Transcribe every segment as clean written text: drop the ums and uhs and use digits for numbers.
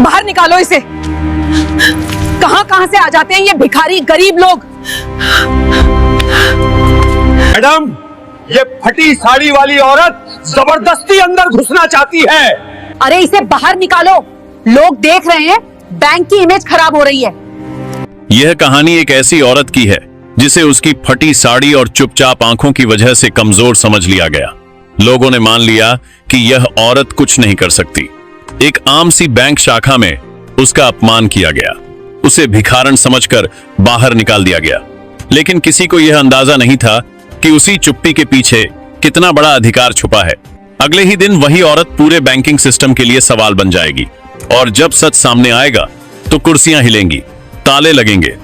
बाहर निकालो इसे। कहां कहां से आ जाते हैं ये भिखारी गरीब लोग। मैडम, ये फटी साड़ी वाली औरत जबरदस्ती अंदर घुसना चाहती है। अरे इसे बाहर निकालो, लोग देख रहे हैं, बैंक की इमेज खराब हो रही है। यह कहानी एक ऐसी औरत की है जिसे उसकी फटी साड़ी और चुपचाप आंखों की वजह से कमजोर समझ लिया गया। लोगों ने मान लिया कि यह औरत कुछ नहीं कर सकती। एक आम सी बैंक शाखा में उसका अपमान किया गया, उसे भिखारन समझकर बाहर निकाल दिया गया। लेकिन किसी को यह अंदाजा नहीं था कि उसी चुप्पी के पीछे कितना बड़ा अधिकार छुपा है। अगले ही दिन वही औरत पूरे बैंकिंग सिस्टम के लिए सवाल बन जाएगी, और जब सच सामने आएगा तो कुर्सियां हिलेंगी, ताले लगेंगे।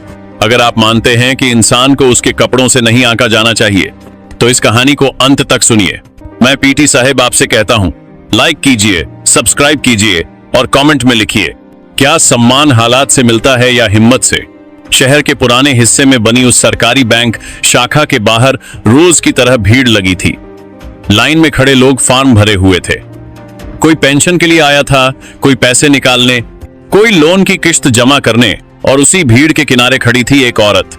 अगर आप मानते हैं कि इंसान को उसके कपड़ों से नहीं आंका जाना चाहिए, तो इस कहानी को अंत तक सुनिए। मैं पीटी साहब आपसे कहता हूं, लाइक कीजिए, सब्सक्राइब कीजिए और कमेंट में लिखिए, क्या सम्मान हालात से मिलता है या हिम्मत से। शहर के पुराने हिस्से में बनी उस सरकारी बैंक शाखा के बाहर रोज की तरह भीड़ लगी थी। लाइन में खड़े लोग फॉर्म भरे हुए थे। कोई पेंशन के लिए आया था, कोई पैसे निकालने, कोई लोन की किश्त जमा करने, और उसी भीड़ के किनारे खड़ी थी एक औरत।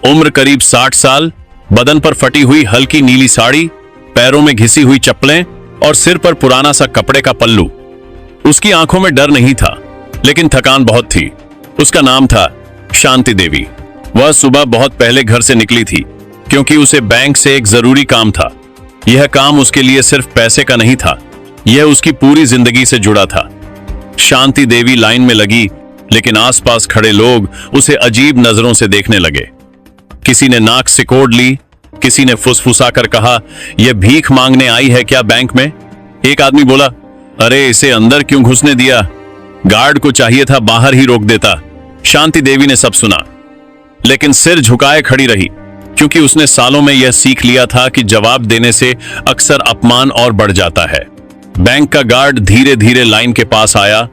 उम्र करीब 60 साल, बदन पर फटी हुई हल्की नीली साड़ी, पैरों में घिसी हुई चप्पलें और सिर पर पुराना सा कपड़े का पल्लू। उसकी आंखों में डर नहीं था, लेकिन थकान बहुत थी। उसका नाम था शांति देवी। वह सुबह बहुत पहले घर से निकली थी, क्योंकि उसे बैंक से एक जरूरी काम था। यह काम उसके लिए सिर्फ पैसे का नहीं था, यह उसकी पूरी जिंदगी से जुड़ा था। शांति देवी लाइन में लगी, लेकिन आसपास खड़े लोग उसे अजीब नजरों से देखने लगे। किसी ने नाक सिकोड़ ली, किसी ने फुसफुसाकर कहा, यह भीख मांगने आई है क्या बैंक में। एक आदमी बोला, अरे इसे अंदर क्यों घुसने दिया, गार्ड को चाहिए था बाहर ही रोक देता। शांति देवी ने सब सुना, लेकिन सिर झुकाए खड़ी रही, क्योंकि उसने सालों में यह सीख लिया था कि जवाब देने से अक्सर अपमान और बढ़ जाता है। बैंक का गार्ड धीरे धीरे लाइन के पास आया।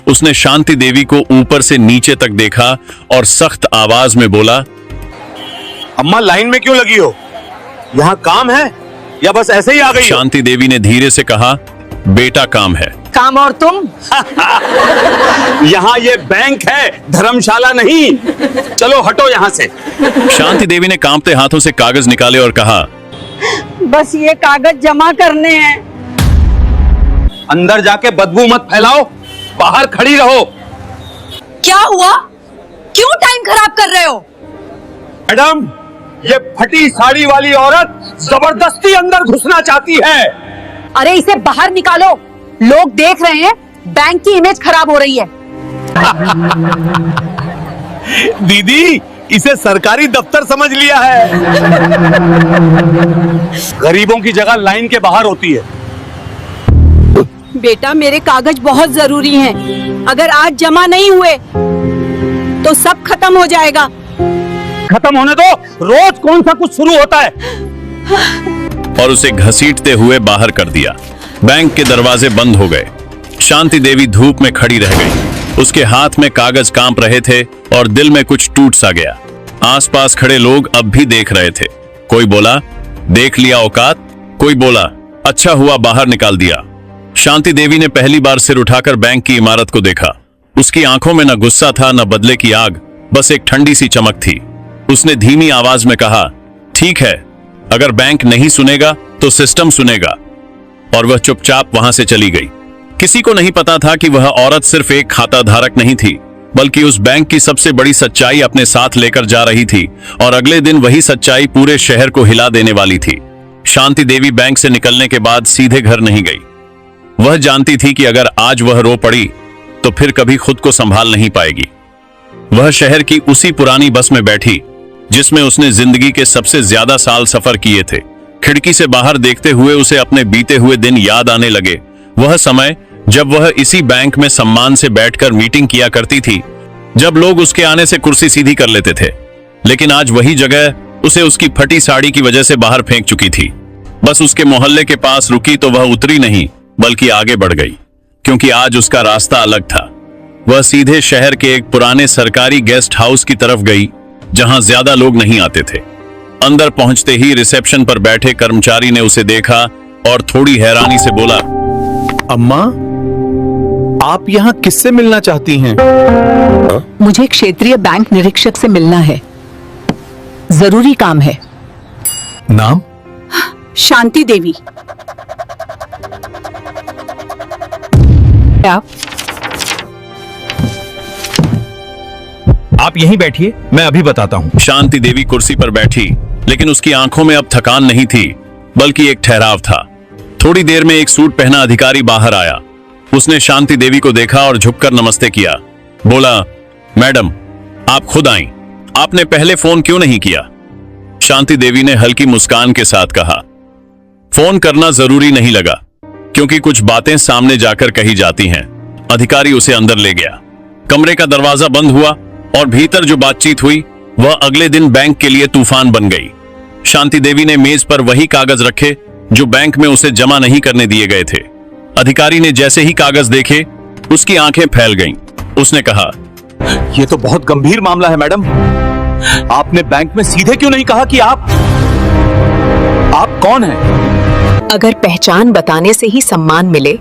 उसने शांति देवी को ऊपर से नीचे तक देखा और सख्त आवाज में बोला, अम्मा लाइन में क्यों लगी हो, यहाँ काम है या बस ऐसे ही आ गई हो? शांति देवी ने धीरे से कहा, बेटा काम है। काम और तुम? यहाँ ये बैंक है, धर्मशाला नहीं। चलो हटो यहाँ से। शांति देवी ने कांपते हाथों से कागज निकाले और कहा, बस ये कागज जमा करने हैं। अंदर जाके बदबू मत फैलाओ, बाहर खड़ी रहो। क्या हुआ, क्यों टाइम खराब कर रहे हो? मैडम, ये फटी साड़ी वाली औरत जबरदस्ती अंदर घुसना चाहती है। अरे इसे बाहर निकालो, लोग देख रहे हैं, बैंक की इमेज खराब हो रही है। दीदी, इसे सरकारी दफ्तर समझ लिया है। गरीबों की जगह लाइन के बाहर होती है। बेटा मेरे कागज बहुत जरूरी हैं। अगर आज जमा नहीं हुए तो सब खत्म हो जाएगा। खत्म होने दो, रोज कौन सा कुछ शुरू होता है। और उसे घसीटते हुए बाहर कर दिया। बैंक के दरवाजे बंद हो गए। शांति देवी धूप में खड़ी रह गई। उसके हाथ में कागज कांप रहे थे और दिल में कुछ टूट सा गया। आसपास खड़े लोग अब भी देख रहे थे। कोई बोला, देख लिया औकात, कोई बोला, अच्छा हुआ बाहर निकाल दिया। शांति देवी ने पहली बार सिर उठाकर बैंक की इमारत को देखा। उसकी आंखों में न गुस्सा था, न बदले की आग, बस एक ठंडी सी चमक थी। उसने धीमी आवाज में कहा, ठीक है, अगर बैंक नहीं सुनेगा तो सिस्टम सुनेगा। और वह चुपचाप वहां से चली गई। किसी को नहीं पता था कि वह औरत सिर्फ एक खाता धारक नहीं थी, बल्कि उस बैंक की सबसे बड़ी सच्चाई अपने साथ लेकर जा रही थी, और अगले दिन वही सच्चाई पूरे शहर को हिला देने वाली थी। शांति देवी बैंक से निकलने के बाद सीधे घर नहीं गई। वह जानती थी कि अगर आज वह रो पड़ी तो फिर कभी खुद को संभाल नहीं पाएगी। वह शहर की उसी पुरानी बस में बैठी जिसमें उसने जिंदगी के सबसे ज्यादा साल सफर किए थे। खिड़की से बाहर देखते हुए उसे अपने बीते हुए दिन याद आने लगे। वह समय जब वह इसी बैंक में सम्मान से बैठकर मीटिंग किया करती थी, जब लोग उसके आने से कुर्सी सीधी कर लेते थे। लेकिन आज वही जगह उसे उसकी फटी साड़ी की वजह से बाहर फेंक चुकी थी। बस उसके मोहल्ले के पास रुकी तो वह उतरी नहीं, बल्कि आगे बढ़ गई, क्योंकि आज उसका रास्ता अलग था। वह सीधे शहर के एक पुराने सरकारी गेस्ट हाउस की तरफ गई, जहां ज्यादा लोग नहीं आते थे। अंदर पहुंचते ही रिसेप्शन पर बैठे कर्मचारी ने उसे देखा और थोड़ी हैरानी से बोला, अम्मा, आप यहाँ किससे मिलना चाहती हैं? मुझे क्षेत्रीय बैंक निरीक्षक से मिलना है, जरूरी काम है। नाम? शांति देवी। आप यहीं बैठिए, मैं अभी बताता हूँ। शांति देवी कुर्सी पर बैठी, लेकिन उसकी आंखों में अब थकान नहीं थी, बल्कि एक ठहराव था। थोड़ी देर में एक सूट पहना अधिकारी बाहर आया। उसने शांति देवी को देखा और झुककर नमस्ते किया। बोला, मैडम, आप खुद आईं। आपने पहले फोन क्यों नहीं किया? शांति देवी ने हल्की मुस्कान के साथ कहा, फोन करना जरूरी नहीं लगा, क्योंकि कुछ बातें सामने जाकर कही जाती हैं। अधिकारी उसे अंदर ले गया। कमरे का दरवाजा बंद हुआ और भीतर जो बातचीत हुई वह अगले दिन बैंक के लिए तूफान बन गई। शांति देवी ने मेज पर वही कागज रखे जो बैंक में उसे जमा नहीं करने दिए गए थे। अधिकारी ने जैसे ही कागज देखे, उसकी आंखें फैल गईं। उसने कहा, ये तो बहुत गंभीर मामला है मैडम। आपने बैंक में सीधे क्यों नहीं कहा कि आप कौन हैं? अगर पहचान बताने से ही सम्मान मिले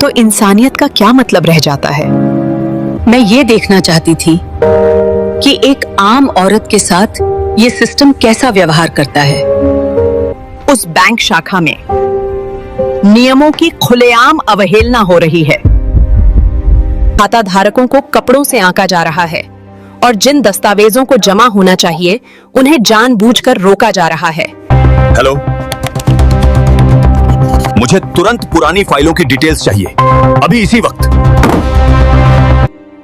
तो इंसानियत का क्या मतलब रह जाता है? मैं ये देखना चाहती थी कि एक आम औरत के साथ ये सिस्टम कैसा व्यवहार करता है। उस बैंक शाखा में नियमों की खुलेआम अवहेलना हो रही है। खाता धारकों को कपड़ों से आंका जा रहा है और जिन दस्तावेजों को जमा होना चाहिए उन्हें जानबूझकर रोका जा रहा है। हेलो, मुझे तुरंत पुरानी फाइलों की डिटेल्स चाहिए, अभी इसी वक्त।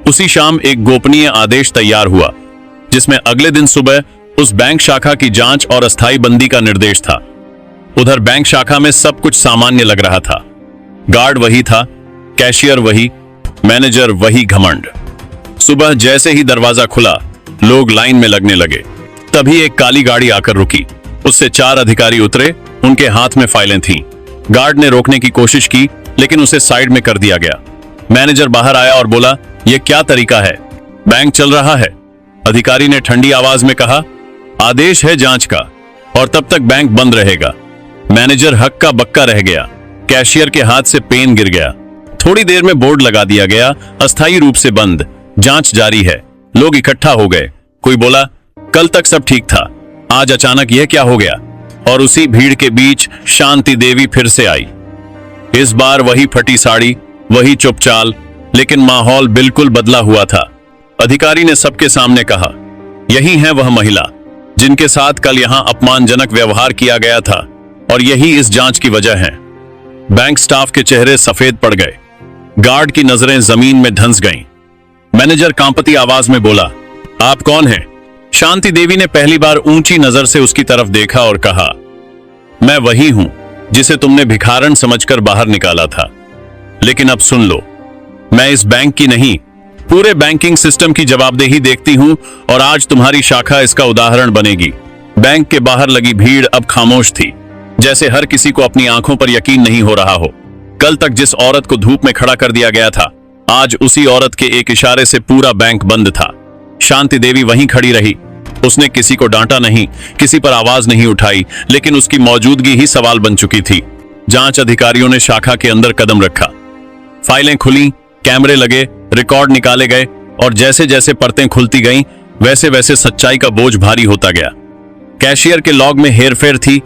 उसी शाम एक गोपनीय आदेश तैयार हुआ, जिसमें अगले दिन सुबह उस बैंक शाखा की जांच और अस्थायी बंदी का निर्देश था। उधर बैंक शाखा में सब कुछ सामान्य लग रहा था। गार्ड वही था, कैशियर वही, मैनेजर वही घमंड। सुबह जैसे ही दरवाजा खुला, लोग लाइन में लगने लगे। तभी एक काली गाड़ी आकर रुकी। उससे 4 अधिकारी उतरे, उनके हाथ में फाइलें थीं। गार्ड ने रोकने की कोशिश की, लेकिन उसे साइड में कर दिया गया। मैनेजर बाहर आया और बोला, यह क्या तरीका है? बैंक चल रहा है। अधिकारी ने ठंडी आवाज में कहा, आदेश है जांच का, और तब तक बैंक बंद रहेगा। मैनेजर हक्का बक्का रह गया। कैशियर के हाथ से पेन गिर गया। थोड़ी देर में बोर्ड लगा दिया गया, अस्थायी रूप से बंद, जांच जारी है। लोग इकट्ठा हो गए। कोई बोला, कल तक सब ठीक था, आज अचानक यह क्या हो गया? और उसी भीड़ के बीच शांति देवी फिर से आई। इस बार वही फटी साड़ी, वही चुपचाल, लेकिन माहौल बिल्कुल बदला हुआ था। अधिकारी ने सबके सामने कहा, यही है वह महिला जिनके साथ कल यहां अपमानजनक व्यवहार किया गया था, और यही इस जांच की वजह है। बैंक स्टाफ के चेहरे सफेद पड़ गए। गार्ड की नजरें जमीन में धंस गईं। मैनेजर कांपती आवाज में बोला, आप कौन हैं? शांति देवी ने पहली बार ऊंची नजर से उसकी तरफ देखा और कहा, मैं वही हूं जिसे तुमने भिखारन समझकर बाहर निकाला था। लेकिन अब सुन लो, मैं इस बैंक की नहीं, पूरे बैंकिंग सिस्टम की जवाबदेही देखती हूं, और आज तुम्हारी शाखा इसका उदाहरण बनेगी। बैंक के बाहर लगी भीड़ अब खामोश थी, जैसे हर किसी को अपनी आंखों पर यकीन नहीं हो रहा हो। कल तक जिस औरत को धूप में खड़ा कर दिया गया था, आज उसी औरत के एक इशारे से पूरा बैंक बंद था। शांति देवी वहीं खड़ी रही। उसने किसी को डांटा नहीं, किसी पर आवाज नहीं उठाई, लेकिन उसकी मौजूदगी ही सवाल बन चुकी थी। जांच अधिकारियों ने शाखा के अंदर कदम रखा। फाइलें खुली, कैमरे लगे, रिकॉर्ड निकाले गए, और जैसे जैसे परतें खुलती गईं, वैसे वैसे सच्चाई का बोझ भारी होता गया। कैशियर के लॉग में हेरफेर थी,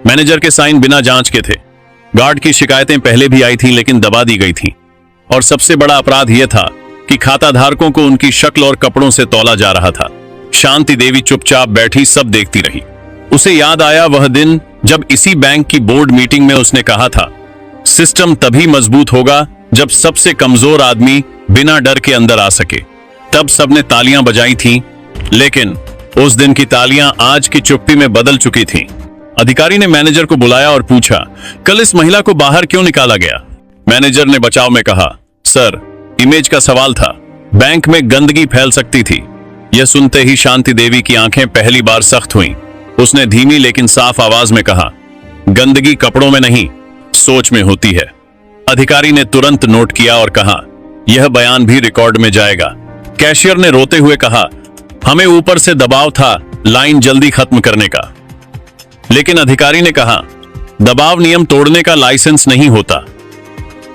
मैनेजर के साइन बिना जांच के थे। गार्ड की शिकायतें पहले भी आई थीं, लेकिन दबा दी गई थीं। और सबसे बड़ा अपराध यह था कि खाता धारकों को उनकी शक्ल और कपड़ों से तौला जा रहा था। शांति देवी चुपचाप बैठी सब देखती रही। उसे याद आया वह दिन जब इसी बैंक की बोर्ड मीटिंग में उसने कहा था, सिस्टम तभी मजबूत होगा जब सबसे कमजोर आदमी बिना डर के अंदर आ सके। तब सबने तालियां बजाई थीं, लेकिन उस दिन की तालियां आज की चुप्पी में बदल चुकी थीं। अधिकारी ने मैनेजर को बुलाया और पूछा, कल इस महिला को बाहर क्यों निकाला गया? मैनेजर ने बचाव में कहा, सर, इमेज का सवाल था, बैंक में गंदगी फैल सकती थी। यह सुनते ही शांति देवी की आंखें पहली बार सख्त हुईं। उसने धीमी लेकिन साफ आवाज में कहा, गंदगी कपड़ों में नहीं, सोच में होती है। अधिकारी ने तुरंत नोट किया और कहा, यह बयान भी रिकॉर्ड में जाएगा। कैशियर ने रोते हुए कहा, हमें ऊपर से दबाव था लाइन जल्दी खत्म करने का। लेकिन अधिकारी ने कहा, दबाव नियम तोड़ने का लाइसेंस नहीं होता।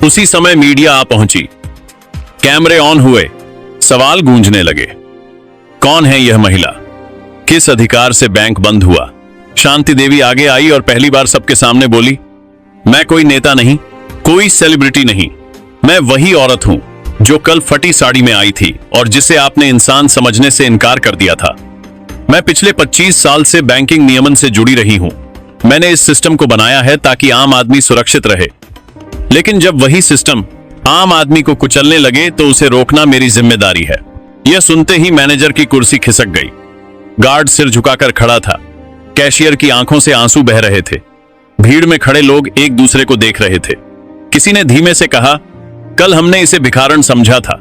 उसी समय मीडिया आ पहुंची। कैमरे ऑन हुए, सवाल गूंजने लगे। कौन है यह महिला? किस अधिकार से बैंक बंद हुआ? शांति देवी आगे आई और पहली बार सबके सामने बोली, मैं कोई नेता नहीं, कोई सेलिब्रिटी नहीं, मैं वही औरत हूं जो कल फटी साड़ी में आई थी और जिसे आपने इंसान समझने से इनकार कर दिया था। मैं पिछले 25 साल से बैंकिंग नियमन से जुड़ी रही हूं। मैंने इस सिस्टम को बनाया है ताकि आम आदमी सुरक्षित रहे, लेकिन जब वही सिस्टम आम आदमी को कुचलने लगे तो उसे रोकना मेरी जिम्मेदारी है। यह सुनते ही मैनेजर की कुर्सी खिसक गई। गार्ड सिर झुकाकर खड़ा था। कैशियर की आंखों से आंसू बह रहे थे। भीड़ में खड़े लोग एक दूसरे को देख रहे थे। किसी ने धीमे से कहा, कल हमने इसे भिखारन समझा था,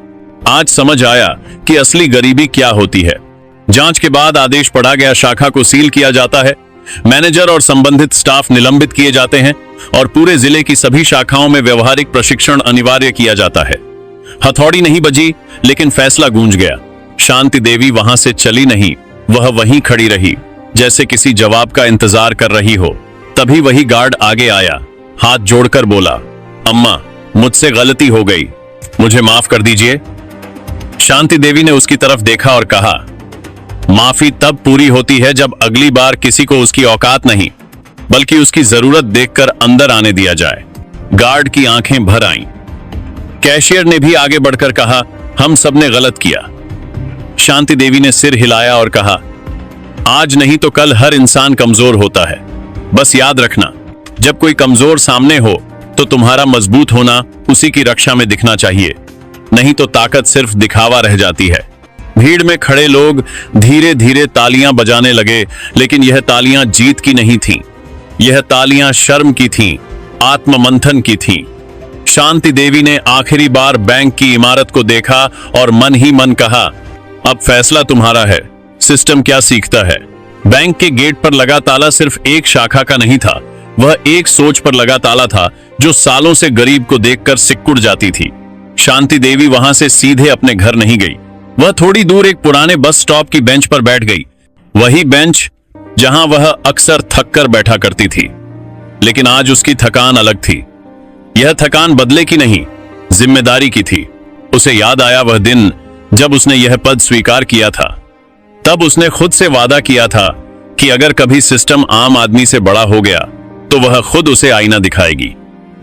आज समझ आया कि असली गरीबी क्या होती है। जांच के बाद आदेश पढ़ा गया, शाखा को सील किया जाता है, मैनेजर और संबंधित स्टाफ निलंबित किए जाते हैं और पूरे जिले की सभी शाखाओं में व्यवहारिक प्रशिक्षण अनिवार्य किया जाता है। हथौड़ी नहीं बजी, लेकिन फैसला गूंज गया। शांति देवी वहां से चली नहीं, वह वहीं खड़ी रही, जैसे किसी जवाब का इंतजार कर रही हो। तभी वही गार्ड आगे आया, हाथ जोड़कर बोला, अम्मा, मुझसे गलती हो गई, मुझे माफ कर दीजिए। शांति देवी ने उसकी तरफ देखा और कहा, माफी तब पूरी होती है जब अगली बार किसी को उसकी औकात नहीं बल्कि उसकी जरूरत देखकर अंदर आने दिया जाए। गार्ड की आंखें भर आईं। कैशियर ने भी आगे बढ़कर कहा, हम सबने गलत किया। शांति देवी ने सिर हिलाया और कहा, आज नहीं तो कल हर इंसान कमजोर होता है। बस याद रखना, जब कोई कमजोर सामने हो तो तुम्हारा मजबूत होना उसी की रक्षा में दिखना चाहिए, नहीं तो ताकत सिर्फ दिखावा रह जाती है। भीड़ में खड़े लोग धीरे धीरे तालियां बजाने लगे, लेकिन यह तालियां जीत की नहीं थीं। यह तालियां शर्म की थीं, आत्ममंथन की थीं। शांति देवी ने आखिरी बार बैंक की इमारत को देखा और मन ही मन कहा, अब फैसला तुम्हारा है, सिस्टम क्या सीखता है। बैंक के गेट पर लगा ताला सिर्फ एक शाखा का नहीं था, वह एक सोच पर लगा ताला था जो सालों से गरीब को देखकर सिकुड़ जाती थी। शांति देवी वहां से सीधे अपने घर नहीं गई। वह थोड़ी दूर एक पुराने बस स्टॉप की बेंच पर बैठ गई, वही बेंच जहां वह अक्सर थक कर बैठा करती थी। लेकिन आज उसकी थकान अलग थी। यह थकान बदले की नहीं, जिम्मेदारी की थी। उसे याद आया वह दिन जब उसने यह पद स्वीकार किया था। तब उसने खुद से वादा किया था कि अगर कभी सिस्टम आम आदमी से बड़ा हो गया तो वह खुद उसे आईना दिखाएगी।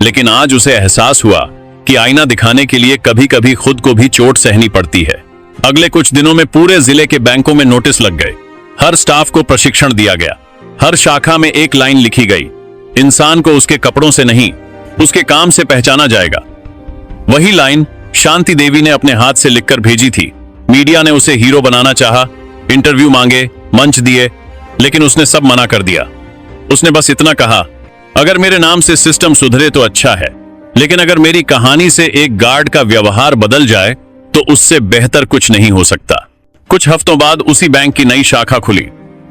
लेकिन आज उसे एहसास हुआ कि आईना दिखाने के लिए कभी कभी खुद को भी चोट सहनी पड़ती है। अगले कुछ दिनों में पूरे जिले के बैंकों में नोटिस लग गए। हर स्टाफ को प्रशिक्षण दिया गया। हर शाखा में एक लाइन लिखी गई, इंसान को उसके कपड़ों से नहीं, उसके काम से पहचाना जाएगा। वही लाइन शांति देवी ने अपने हाथ से लिखकर भेजी थी। मीडिया ने उसे हीरो बनाना चाहा, इंटरव्यू मांगे, मंच दिए, लेकिन उसने सब मना कर दिया। उसने बस इतना कहा, अगर मेरे नाम से सिस्टम सुधरे तो अच्छा है, लेकिन अगर मेरी कहानी से एक गार्ड का व्यवहार बदल जाए तो उससे बेहतर कुछ नहीं हो सकता। कुछ हफ्तों बाद उसी बैंक की नई शाखा खुली।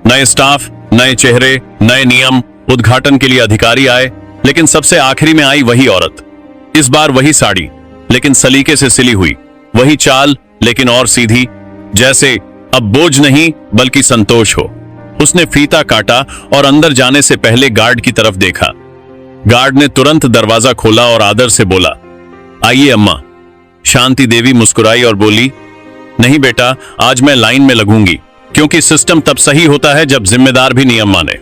नए स्टाफ, नए चेहरे, नए नियम, उद्घाटन के लिए अधिकारी आए, लेकिन सबसे आखिरी में आई वही औरत। इस बार वही साड़ी, लेकिन सलीके से सिली हुई, वही चाल, लेकिन और सीधी, जैसे अब बोझ नहीं बल्कि संतोष हो। उसने फीता काटा और अंदर जाने से पहले गार्ड की तरफ देखा। गार्ड ने तुरंत दरवाजा खोला और आदर से बोला, आइए अम्मा। शांति देवी मुस्कुराई और बोली, नहीं बेटा, आज मैं लाइन में लगूंगी, क्योंकि सिस्टम तब सही होता है जब जिम्मेदार भी नियम माने।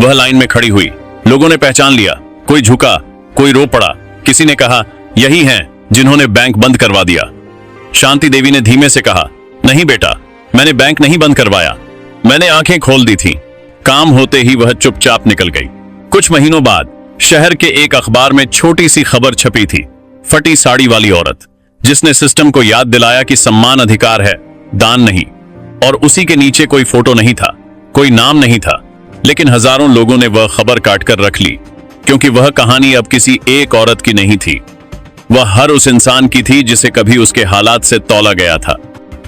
वह लाइन में खड़ी हुई। लोगों ने पहचान लिया, कोई झुका, कोई रो पड़ा। किसी ने कहा, यही हैं जिन्होंने बैंक बंद करवा दिया। शांति देवी ने धीमे से कहा, नहीं बेटा, मैंने बैंक नहीं बंद करवाया, मैंने आंखें खोल दी थी। काम होते ही वह चुपचाप निकल गई। कुछ महीनों बाद शहर के एक अखबार में छोटी सी खबर छपी थी, फटी साड़ी वाली औरत, जिसने सिस्टम को याद दिलाया कि सम्मान अधिकार है, दान नहीं। और उसी के नीचे कोई फोटो नहीं था, कोई नाम नहीं था, लेकिन हजारों लोगों ने वह खबर काटकर रख ली, क्योंकि वह कहानी अब किसी एक औरत की नहीं थी। वह हर उस इंसान की थी जिसे कभी उसके हालात से तौला गया था।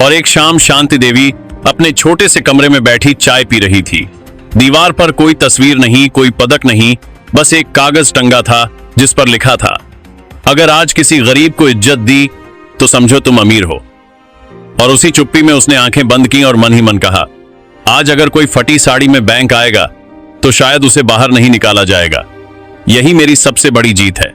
और एक शाम शांति देवी अपने छोटे से कमरे में बैठी चाय पी रही थी। दीवार पर कोई तस्वीर नहीं, कोई पदक नहीं, बस एक कागज टंगा था जिस पर लिखा था, अगर आज किसी गरीब को इज्जत दी तो समझो तुम अमीर हो। और उसी चुप्पी में उसने आंखें बंद की और मन ही मन कहा, आज अगर कोई फटी साड़ी में बैंक आएगा तो शायद उसे बाहर नहीं निकाला जाएगा। यही मेरी सबसे बड़ी जीत है।